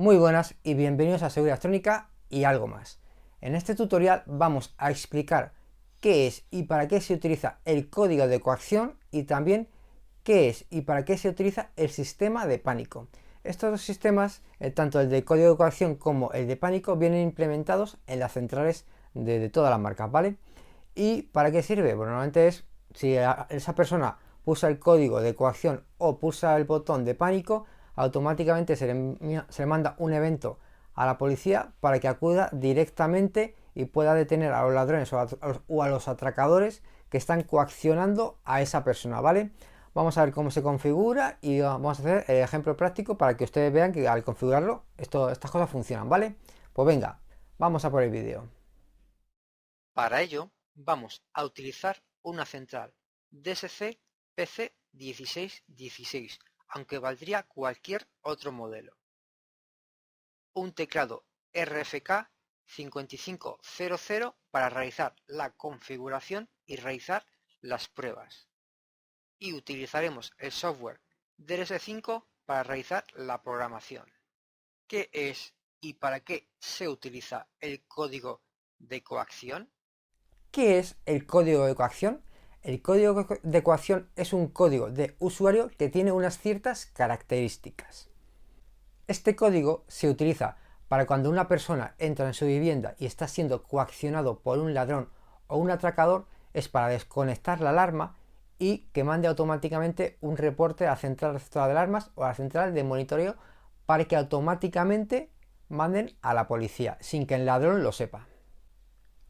Muy buenas y bienvenidos a Seguridad Electrónica y algo más. En este tutorial vamos a explicar qué es y para qué se utiliza el código de coacción y también qué es y para qué se utiliza el sistema de pánico. Estos dos sistemas, tanto el de código de coacción como el de pánico, vienen implementados en las centrales de todas las marcas, ¿vale? ¿Y para qué sirve? Bueno, normalmente es si esa persona pulsa el código de coacción o pulsa el botón de pánico, automáticamente se le manda un evento a la policía para que acuda directamente y pueda detener a los ladrones o a los atracadores que están coaccionando a esa persona, ¿vale? Vamos a ver cómo se configura y vamos a hacer el ejemplo práctico para que ustedes vean que al configurarlo estas cosas funcionan, ¿vale? Pues venga, vamos a por el vídeo. Para ello, vamos a utilizar una central DSC PC1616, aunque valdría cualquier otro modelo. Un teclado RFK 5500 para realizar la configuración y realizar las pruebas. Y utilizaremos el software DRS5 para realizar la programación. ¿Qué es y para qué se utiliza el código de coacción? ¿Qué es el código de coacción? El código de coacción es un código de usuario que tiene unas ciertas características. Este código se utiliza para cuando una persona entra en su vivienda y está siendo coaccionado por un ladrón o un atracador, es para desconectar la alarma y que mande automáticamente un reporte a la central receptora de alarmas o a la central de monitoreo para que automáticamente manden a la policía sin que el ladrón lo sepa.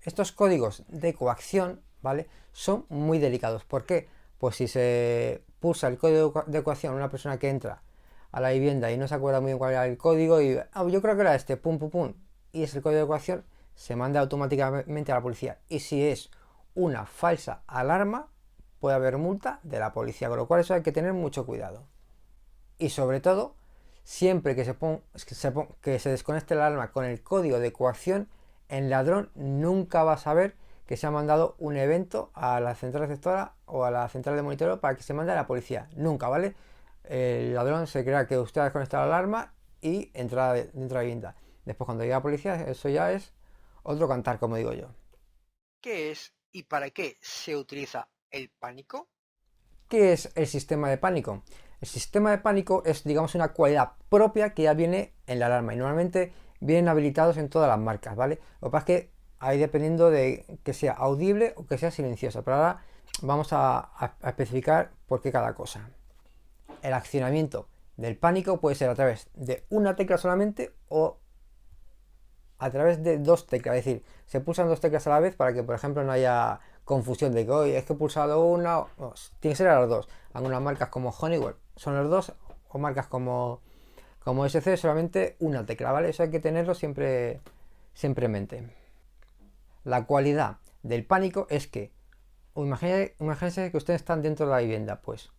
Estos códigos de coacción, ¿vale?, son muy delicados. ¿Por qué? Pues si se pulsa el código de coacción a una persona que entra a la vivienda y no se acuerda muy bien cuál era el código y yo creo que era este, pum pum pum, y es el código de coacción, se manda automáticamente a la policía. Y si es una falsa alarma, puede haber multa de la policía, con lo cual eso hay que tener mucho cuidado. Y sobre todo, siempre que se desconecte la alarma con el código de coacción, el ladrón nunca va a saber que se ha mandado un evento a la central receptora o a la central de monitoreo para que se mande a la policía. Nunca, ¿vale? El ladrón se crea que usted ha desconectado la alarma y entra dentro de la vivienda. Después, cuando llega la policía, eso ya es otro cantar, como digo yo. ¿Qué es y para qué se utiliza el pánico? ¿Qué es el sistema de pánico? El sistema de pánico es, digamos, una cualidad propia que ya viene en la alarma y normalmente vienen habilitados en todas las marcas, ¿vale? Lo que pasa es que ahí dependiendo de que sea audible o que sea silencioso, pero ahora vamos a especificar por qué cada cosa. El accionamiento del pánico puede ser a través de una tecla solamente o a través de dos teclas, es decir, se pulsan dos teclas a la vez para que, por ejemplo, no haya confusión de que hoy es que he pulsado una, no, tiene que ser a las dos. Algunas marcas como Honeywell son los dos, o marcas como SC solamente una tecla, ¿vale? Eso hay que tenerlo siempre en mente. La cualidad del pánico es que, imagínense que ustedes están dentro de la vivienda, pues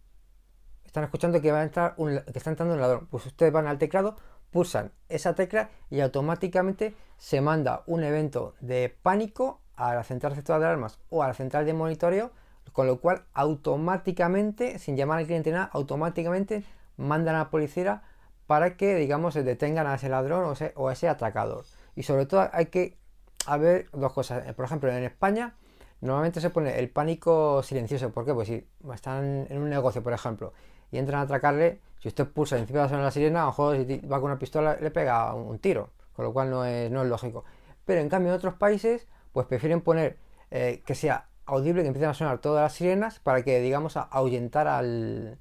están escuchando que que está entrando un ladrón, pues ustedes van al teclado, pulsan esa tecla y automáticamente se manda un evento de pánico a la central receptora de alarmas o a la central de monitoreo, con lo cual automáticamente, sin llamar al cliente nada, automáticamente mandan a la policía para que, digamos, se detengan a ese ladrón o a ese atracador. Y sobre todo hay que haber dos cosas. Por ejemplo, en España normalmente se pone el pánico silencioso. ¿Por qué? Pues si están en un negocio, por ejemplo, y entran a atracarle, si usted pulsa encima de la sirena, a lo mejor si va con una pistola le pega un tiro, con lo cual no es lógico. Pero en cambio en otros países, pues prefieren poner que sea audible, que empiecen a sonar todas las sirenas para que, digamos, ahuyentar al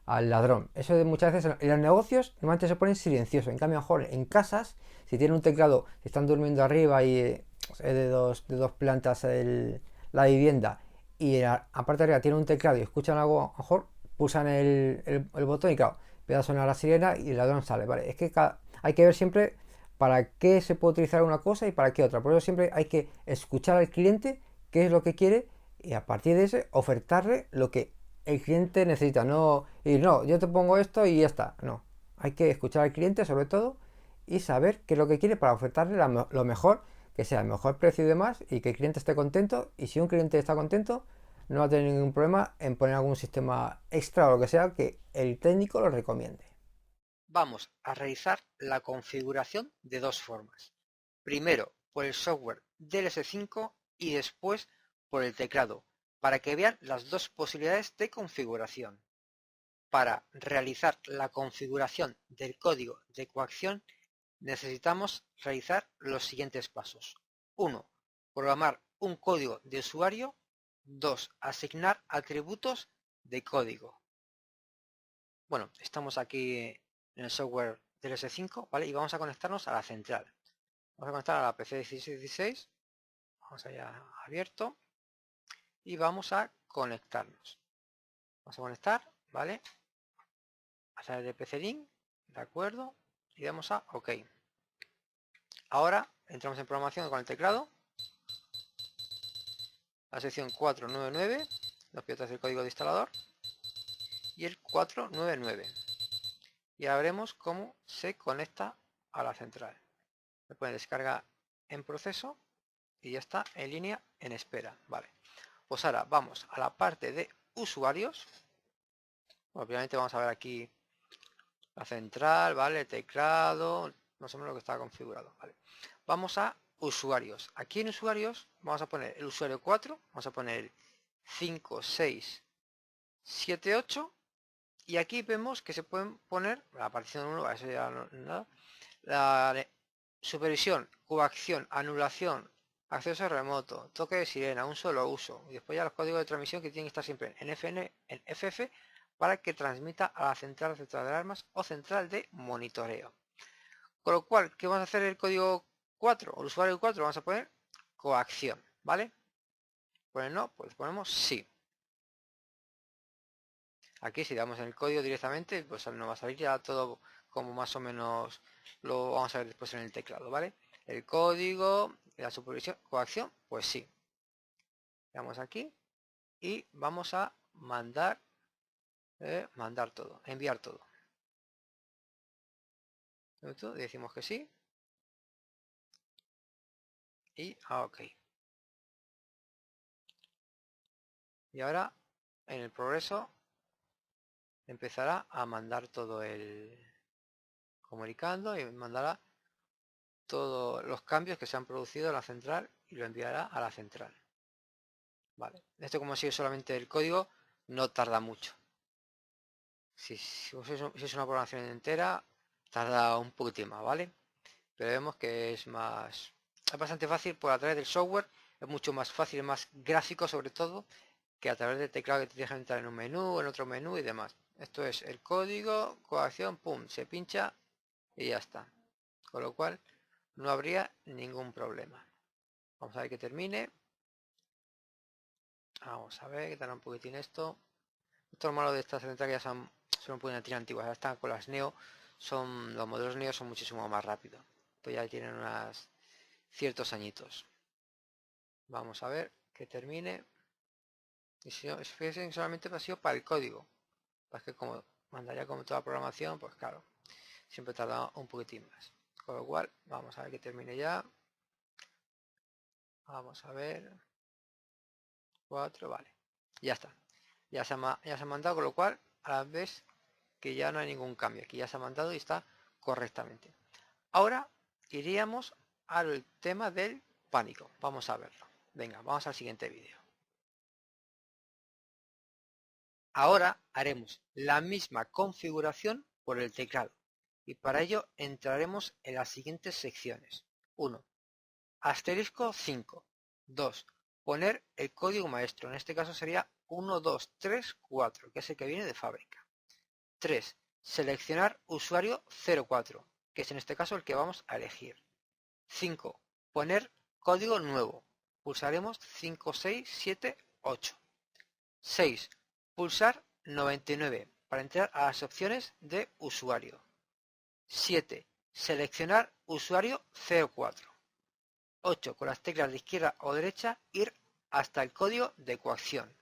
ladrón. Eso muchas veces en los negocios normalmente se pone silencioso. En cambio, mejor en casas, si tienen un teclado, si están durmiendo arriba y de dos plantas la vivienda y aparte de arriba tiene un teclado y escuchan algo, a lo mejor pulsan el botón y claro, empieza a sonar la sirena y el ladrón sale. Vale, es que hay que ver siempre para qué se puede utilizar una cosa y para qué otra. Por eso siempre hay que escuchar al cliente qué es lo que quiere y a partir de ese ofertarle lo que el cliente necesita. No, y no, yo te pongo esto y ya está. No, hay que escuchar al cliente sobre todo y saber qué es lo que quiere para ofertarle lo mejor, que sea el mejor precio y demás y que el cliente esté contento. Y si un cliente está contento, no va a tener ningún problema en poner algún sistema extra o lo que sea que el técnico lo recomiende. vamos a realizar la configuración de dos formas. Primero por el software DLS5 y después por el teclado, para que vean las dos posibilidades de configuración. Para realizar la configuración del código de coacción necesitamos realizar los siguientes pasos. 1. Programar un código de usuario. 2. Asignar atributos de código. Bueno, estamos aquí en el software del S5, ¿vale? Y vamos a conectarnos a la central. Vamos a conectar a la PC 1616. Vamos allá abierto. Y vamos a conectarnos. Vamos a conectar, ¿vale? A través de PC Link, ¿de acuerdo? Y damos a OK. Ahora entramos en programación con el teclado. La sección 499, los pilotos del código de instalador. Y el 499. Y ahora veremos cómo se conecta a la central. Le pone descarga en proceso y ya está en línea en espera. Vale. Pues ahora vamos a la parte de usuarios. Bueno, obviamente vamos a ver aquí la central, ¿vale? El teclado, más o menos lo que está configurado, ¿vale? Vamos a usuarios. Aquí en usuarios vamos a poner el usuario 4, vamos a poner 5, 6, 7, 8. Y aquí vemos que se pueden poner la partición 1, eso ya no nada. La supervisión, coacción, anulación, acceso remoto, toque de sirena, un solo uso. Y después ya los códigos de transmisión que tienen que estar siempre en FN, en FF, para que transmita a la central de alarmas o central de monitoreo. Con lo cual, ¿qué vamos a hacer el código 4 o el usuario 4? Vamos a poner coacción, ¿vale? Poner no, pues ponemos sí. Aquí si damos en el código directamente, pues nos va a salir ya todo como más o menos lo vamos a ver después en el teclado, ¿vale? El código, la supervisión, coacción, pues sí. Le damos aquí y vamos a mandar todo, enviar todo. Decimos que sí. Y OK. Y ahora en el progreso empezará a mandar todo el comunicando y mandará todos los cambios que se han producido en la central y lo enviará a la central. Vale, esto como si es solamente el código, no tarda mucho. Si es una programación entera, tarda un poquitín más, ¿vale? Pero vemos que es bastante fácil por a través del software, es mucho más fácil, más gráfico sobre todo, que a través del teclado que te deja entrar en un menú, en otro menú y demás. Esto es el código, coacción, pum, se pincha y ya está. Con lo cual no habría ningún problema. Vamos a ver que termine. Vamos a ver que tarda un poquitín esto. Esto es malo de estas central que ya son un poco antiguas. Ahora están con las Neo, los modelos Neo son muchísimo más rápidos. Pues ya tienen ciertos añitos. Vamos a ver que termine. Y si no, fíjense solamente ha sido para el código. Es que como mandaría como toda programación, pues claro, siempre tarda un poquitín más. Con lo cual, vamos a ver que termine ya. Vamos a ver. 4, vale. Ya está. Ya se ha mandado, con lo cual, a la vez que ya no hay ningún cambio. Aquí ya se ha mandado y está correctamente. Ahora iríamos al tema del pánico. Vamos a verlo. Venga, vamos al siguiente vídeo. Ahora haremos la misma configuración por el teclado. Y para ello entraremos en las siguientes secciones. 1. Asterisco 5. 2. Poner el código maestro. En este caso sería 1, 2, 3, 4, que es el que viene de fábrica. 3. Seleccionar usuario 04, que es en este caso el que vamos a elegir. 5. Poner código nuevo. Pulsaremos 5, 6, 7, 8. 6. Pulsar 99 para entrar a las opciones de usuario. 7. Seleccionar usuario 04. 8. Con las teclas de izquierda o derecha ir hasta el código de coacción.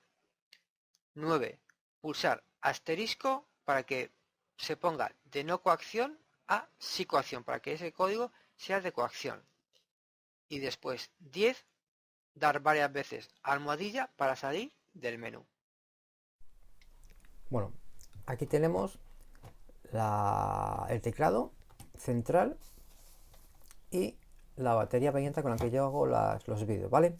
9. Pulsar asterisco para que se ponga de no coacción a sí coacción, para que ese código sea de coacción. Y después 10. Dar varias veces almohadilla para salir del menú. Bueno, aquí tenemos el teclado central y la batería pequeñita con la que yo hago los vídeos, ¿vale?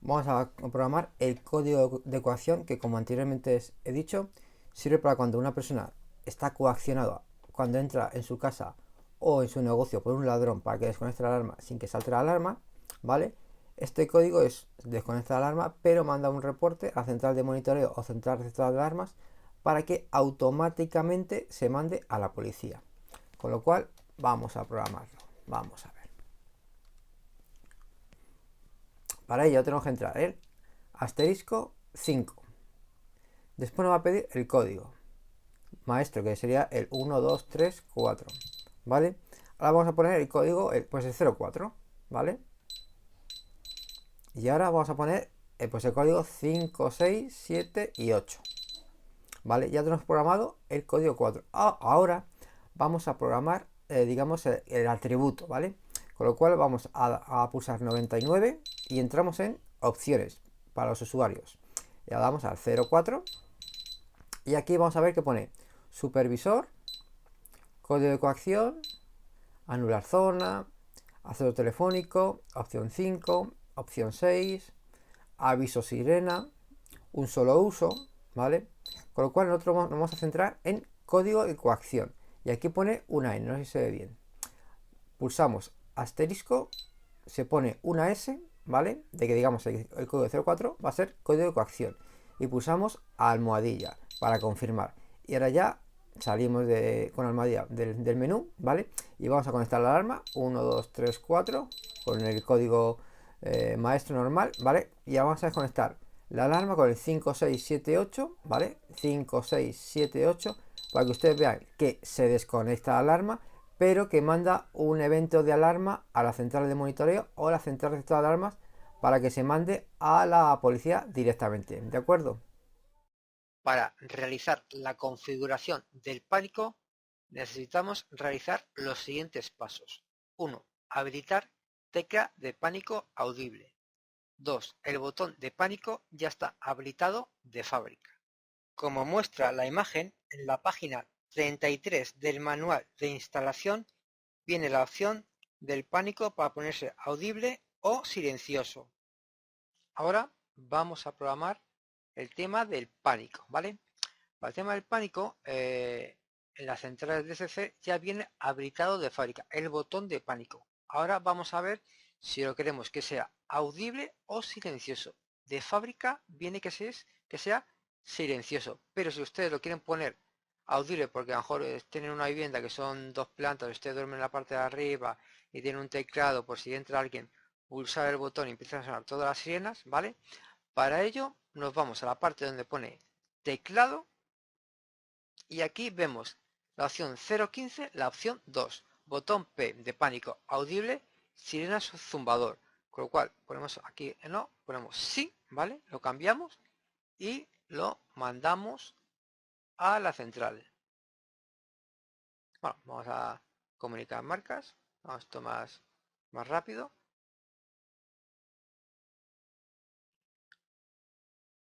Vamos a programar el código de coacción que, como anteriormente he dicho, sirve para cuando una persona está coaccionada cuando entra en su casa o en su negocio por un ladrón para que desconecte la alarma sin que salte la alarma, ¿vale? Este código es desconecta la alarma, pero manda un reporte a central de monitoreo o central receptora de alarmas para que automáticamente se mande a la policía. Con lo cual, vamos a programarlo. Vamos a ver. Para ello tenemos que entrar en asterisco 5. Después nos va a pedir el código maestro, que sería el 1, 2, 3, 4. ¿Vale? Ahora vamos a poner el código, pues el 04. ¿Vale? Y ahora vamos a poner pues el código 5, 6, 7 y 8. ¿Vale? Ya tenemos programado el código 4. Ahora vamos a programar, digamos, el atributo, ¿vale? Con lo cual vamos a pulsar 99 y entramos en opciones para los usuarios. Le damos al 04 y aquí vamos a ver que pone supervisor, código de coacción, anular zona, acceso telefónico, opción 5, opción 6, aviso sirena, un solo uso, ¿vale? Con lo cual nosotros nos vamos a centrar en código de coacción. Y aquí pone una N, no sé si se ve bien. Pulsamos asterisco, se pone una S, ¿vale? De que digamos el código de 04 va a ser código de coacción. Y pulsamos almohadilla para confirmar. Y ahora ya salimos con almohadilla del menú, ¿vale? Y vamos a conectar la alarma 1, 2, 3, 4 con el código maestro normal, ¿vale? Y ahora vamos a desconectar la alarma con el 5, 6, 7, 8, ¿vale? 5, 6, 7, 8, para que ustedes vean que se desconecta la alarma, pero que manda un evento de alarma a la central de monitoreo o a la central receptora de alarmas para que se mande a la policía directamente, ¿de acuerdo? Para realizar la configuración del pánico necesitamos realizar los siguientes pasos. 1. Habilitar tecla de pánico audible. 2. El botón de pánico ya está habilitado de fábrica. Como muestra la imagen, en la página 33 del manual de instalación viene la opción del pánico para ponerse audible o silencioso. Ahora vamos a programar el tema del pánico, ¿vale? Para el tema del pánico, en las centrales de DCC ya viene habilitado de fábrica el botón de pánico. Ahora vamos a ver si lo queremos que sea audible o silencioso. De fábrica viene que sea silencioso, pero si ustedes lo quieren poner audible porque a lo mejor tienen una vivienda que son 2 plantas, usted duerme en la parte de arriba y tiene un teclado por si entra alguien, pulsar el botón y empiezan a sonar todas las sirenas, ¿vale? Para ello nos vamos a la parte donde pone teclado y aquí vemos la opción 015, la opción 2, botón P de pánico audible, sirena zumbador, con lo cual ponemos aquí no, ponemos sí, ¿vale? Lo cambiamos y lo mandamos a la central. Bueno, vamos a comunicar marcas, vamos esto más rápido.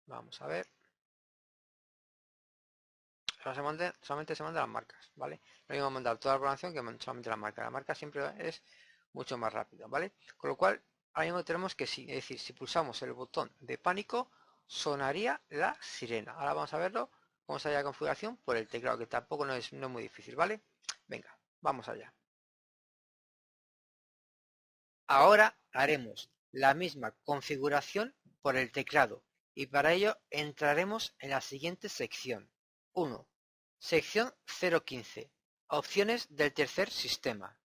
Vamos a ver. Solamente se mandan las marcas, ¿vale? No íbamos a mandar toda la programación que solamente la marca. La marca siempre es mucho más rápido, ¿vale? Con lo cual, ahora mismo tenemos que sí, es decir, si pulsamos el botón de pánico, sonaría la sirena. Ahora vamos a verlo, cómo sale la configuración por el teclado, que tampoco no es muy difícil, ¿vale? Venga, vamos allá. Ahora haremos la misma configuración por el teclado y para ello entraremos en la siguiente sección. 1. Sección 015. Opciones del tercer sistema.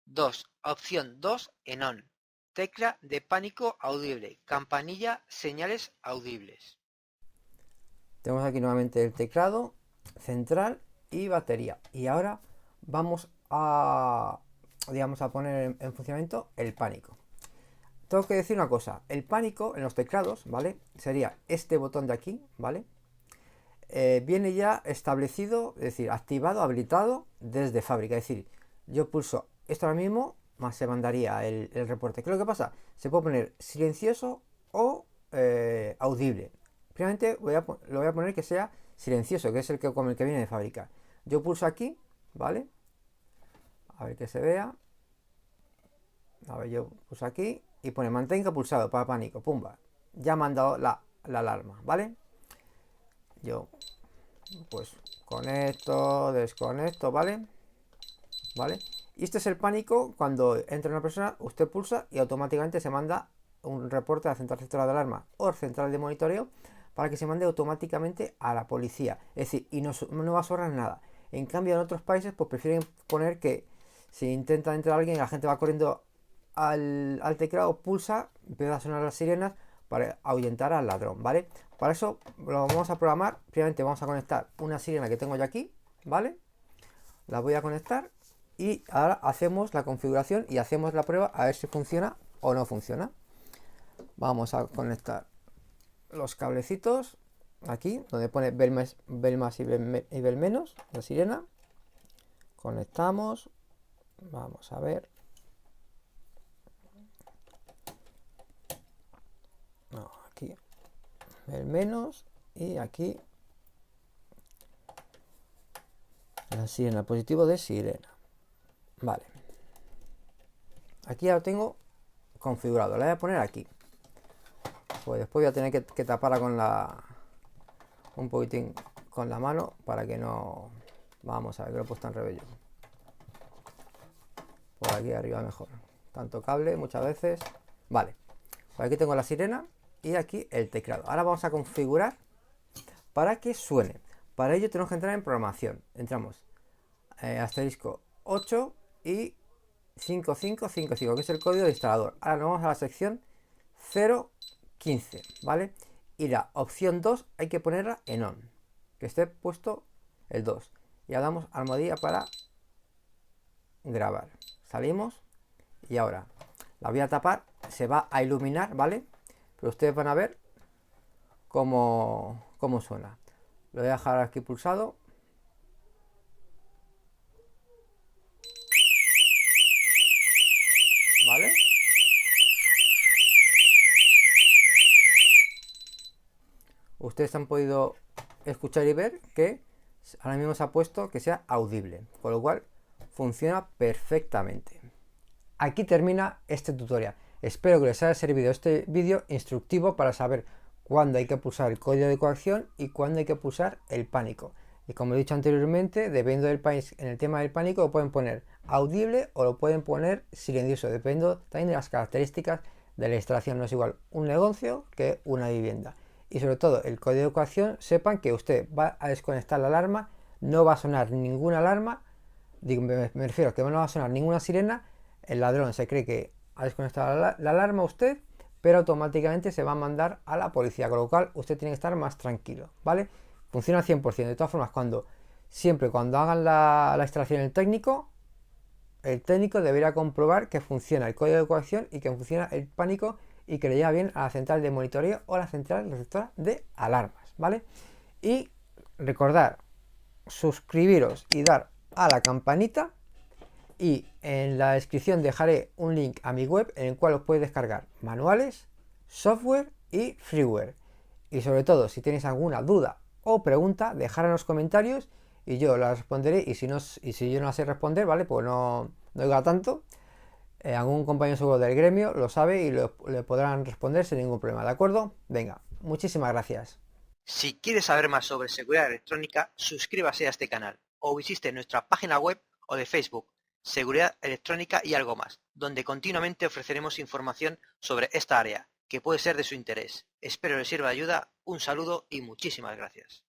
2. Opción 2 en ON. Tecla de pánico audible. Campanilla señales audibles. Tenemos aquí nuevamente el teclado central y batería. Y ahora vamos a, digamos, a poner en funcionamiento el pánico. Tengo que decir una cosa, el pánico en los teclados, ¿vale? Sería este botón de aquí, ¿vale? Viene ya establecido, es decir, activado, habilitado desde fábrica. Es decir, yo pulso esto ahora mismo, más se mandaría el reporte. ¿Qué es lo que pasa? Se puede poner silencioso o audible. Primeramente lo voy a poner que sea silencioso, que es con el que viene de fábrica. Yo pulso aquí, ¿vale? A ver que se vea. A ver, yo pulso aquí y pone mantenga pulsado para pánico, pumba. Ya me han dado la alarma, ¿vale? Yo pues conecto, desconecto, ¿vale? ¿Vale? Y este es el pánico cuando entra una persona, usted pulsa y automáticamente se manda un reporte a la central de alarma o central de monitoreo para que se mande automáticamente a la policía. Es decir, y no va a sobrar nada. En cambio, en otros países, pues prefieren poner que si intenta entrar alguien, la gente va corriendo al teclado, pulsa, empieza a sonar las sirenas para ahuyentar al ladrón, ¿vale? Para eso lo vamos a programar. Primeramente vamos a conectar una sirena que tengo ya aquí, ¿vale? La voy a conectar y ahora hacemos la configuración y hacemos la prueba a ver si funciona o no funciona. Vamos a conectar los cablecitos aquí donde pone ver más y ver menos, la sirena. Conectamos, vamos a ver. No, aquí ver menos y aquí la sirena, positivo de sirena. Vale, aquí ya lo tengo configurado, la voy a poner aquí. Pues después voy a tener que taparla con un poquitín con la mano para que no... Vamos a ver, que lo he puesto en revés yo. Por aquí arriba mejor. Tanto cable muchas veces. Vale, pues aquí tengo la sirena y aquí el teclado. Ahora vamos a configurar para que suene. Para ello tenemos que entrar en programación. Entramos asterisco 8 y 5555, que es el código de instalador. Ahora nos vamos a la sección 015, ¿vale? Y la opción 2 hay que ponerla en on, que esté puesto el 2. Y le damos almohadilla para grabar. Salimos y ahora la voy a tapar, se va a iluminar, ¿vale? Pero ustedes van a ver cómo suena. Lo voy a dejar aquí pulsado. ¿Vale? Ustedes han podido escuchar y ver que ahora mismo se ha puesto que sea audible, con lo cual funciona perfectamente. Aquí termina este tutorial. Espero que les haya servido este vídeo instructivo para saber cuándo hay que pulsar el código de coacción y cuándo hay que pulsar el pánico. Y como he dicho anteriormente, dependiendo del país, en el tema del pánico lo pueden poner audible o lo pueden poner silencioso, dependiendo también de las características de la instalación. No es igual un negocio que una vivienda. Y sobre todo el código de coacción, sepan que usted va a desconectar la alarma, no va a sonar ninguna alarma, me refiero a que no va a sonar ninguna sirena, el ladrón se cree que ha desconectado la alarma usted, pero automáticamente se va a mandar a la policía, con lo cual usted tiene que estar más tranquilo, ¿vale? Funciona al 100%. De todas formas, siempre cuando hagan la instalación el técnico debería comprobar que funciona el código de coacción y que funciona el pánico y que le llega bien a la central de monitoreo o la central receptora de alarmas, ¿vale? Y recordar suscribiros y dar a la campanita, y en la descripción dejaré un link a mi web en el cual os podéis descargar manuales, software y freeware. Y sobre todo, si tenéis alguna duda o pregunta, dejad en los comentarios y yo la responderé. Y si yo no la sé responder, ¿vale? Pues no diga tanto. Algún compañero seguro del gremio lo sabe y le podrán responder sin ningún problema, ¿de acuerdo? Venga, muchísimas gracias. Si quieres saber más sobre seguridad electrónica, suscríbase a este canal o visite nuestra página web o de Facebook, Seguridad Electrónica y algo más, donde continuamente ofreceremos información sobre esta área, que puede ser de su interés. Espero les sirva de ayuda, un saludo y muchísimas gracias.